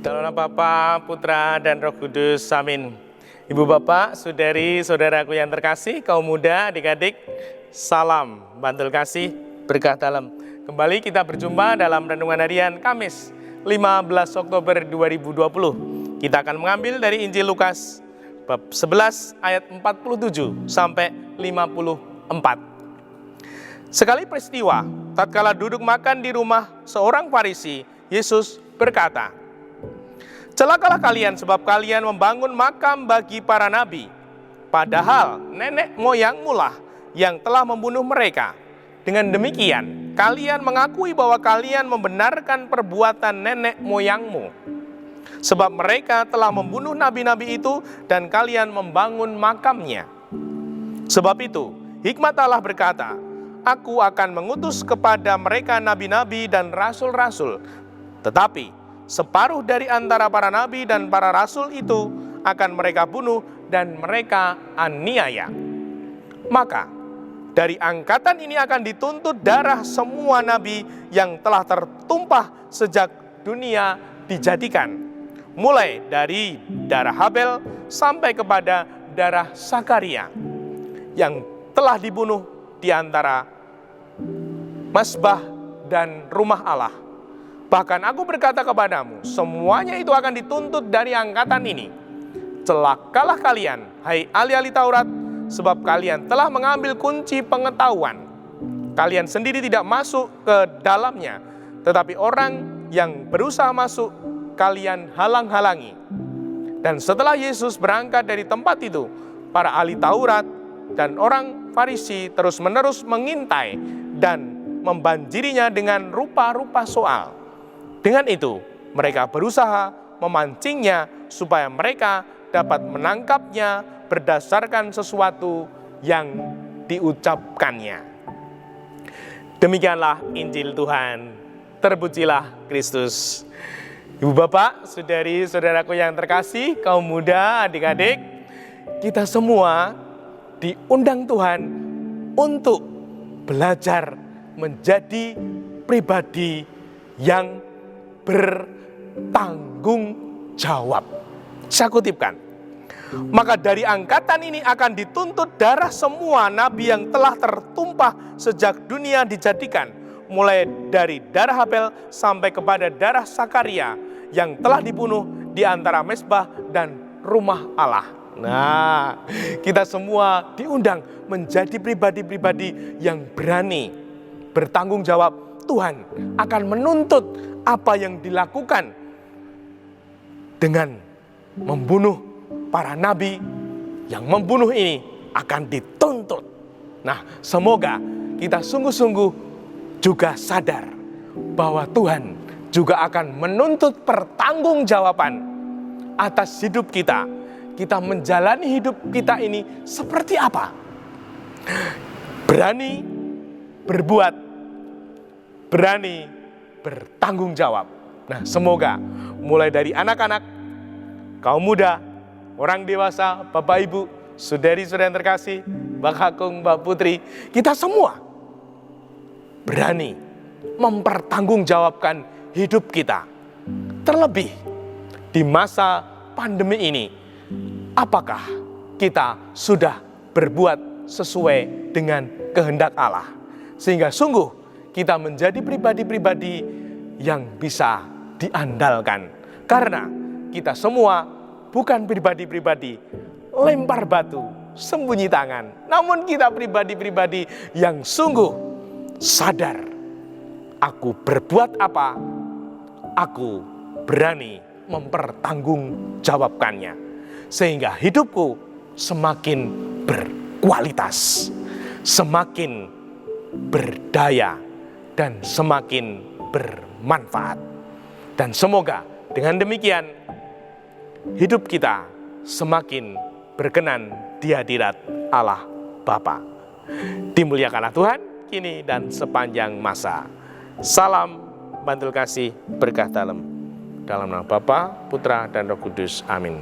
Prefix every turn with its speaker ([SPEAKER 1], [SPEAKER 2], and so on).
[SPEAKER 1] Dalam nama Bapa, Putra, dan Roh Kudus, amin. Ibu bapak, saudari, saudaraku yang terkasih, kaum muda, adik-adik, salam bantul kasih, berkah dalam. Kembali kita berjumpa dalam Renungan Harian Kamis 15 Oktober 2020. Kita akan mengambil dari Injil Lukas bab 11 ayat 47 sampai 54. Sekali peristiwa, tatkala duduk makan di rumah seorang Farisi, Yesus berkata, "Celakalah kalian sebab kalian membangun makam bagi para nabi, padahal nenek moyangmu lah yang telah membunuh mereka. Dengan demikian, kalian mengakui bahwa kalian membenarkan perbuatan nenek moyangmu. Sebab mereka telah membunuh nabi-nabi itu dan kalian membangun makamnya. Sebab itu, hikmat Allah berkata, Aku akan mengutus kepada mereka nabi-nabi dan rasul-rasul, tetapi separuh dari antara para nabi dan para rasul itu akan mereka bunuh dan mereka aniaya. Maka dari angkatan ini akan dituntut darah semua nabi yang telah tertumpah sejak dunia dijadikan, mulai dari darah Habel sampai kepada darah Sakaria yang telah dibunuh di antara Mazbah dan rumah Allah. Bahkan aku berkata kepadamu, semuanya itu akan dituntut dari angkatan ini. Celakalah kalian, hai ahli-ahli Taurat, sebab kalian telah mengambil kunci pengetahuan. Kalian sendiri tidak masuk ke dalamnya, tetapi orang yang berusaha masuk, kalian halang-halangi." Dan setelah Yesus berangkat dari tempat itu, para ahli Taurat dan orang Farisi terus-menerus mengintai dan membanjirinya dengan rupa-rupa soal. Dengan itu, mereka berusaha memancingnya supaya mereka dapat menangkapnya berdasarkan sesuatu yang diucapkannya. Demikianlah Injil Tuhan. Terpujilah Kristus. Ibu bapak, saudari, saudaraku yang terkasih, kaum muda, adik-adik, kita semua diundang Tuhan untuk belajar menjadi pribadi yang bertanggung jawab. Saya kutipkan. Maka dari angkatan ini akan dituntut darah semua nabi yang telah tertumpah sejak dunia dijadikan, mulai dari darah Habel sampai kepada darah Sakaria yang telah dibunuh di antara Mazbah dan rumah Allah. Nah, kita semua diundang menjadi pribadi-pribadi yang berani bertanggung jawab. Tuhan akan menuntut apa yang dilakukan dengan membunuh para nabi. Yang membunuh ini akan dituntut. Nah, semoga kita sungguh-sungguh juga sadar bahwa Tuhan juga akan menuntut pertanggungjawaban atas hidup kita. Kita menjalani hidup kita ini seperti apa? Berani berbuat, berani bertanggung jawab. Nah, semoga mulai dari anak-anak, kaum muda, orang dewasa, bapak ibu, saudari-saudari yang terkasih, Mbak Kakung, Mbak Putri, kita semua berani mempertanggungjawabkan hidup kita. Terlebih di masa pandemi ini, apakah kita sudah berbuat sesuai dengan kehendak Allah? Sehingga sungguh kita menjadi pribadi-pribadi yang bisa diandalkan. Karena kita semua bukan pribadi-pribadi lempar batu, sembunyi tangan. Namun kita pribadi-pribadi yang sungguh sadar, aku berbuat apa, aku berani mempertanggungjawabkannya. Sehingga hidupku semakin berkualitas, semakin berdaya, dan semakin bermanfaat. Dan semoga dengan demikian hidup kita semakin berkenan di hadirat Allah Bapa. Dimuliakanlah Tuhan kini dan sepanjang masa. Salam bantul kasih, berkah dalam. Dalam nama Bapa, Putra, dan Roh Kudus. Amin.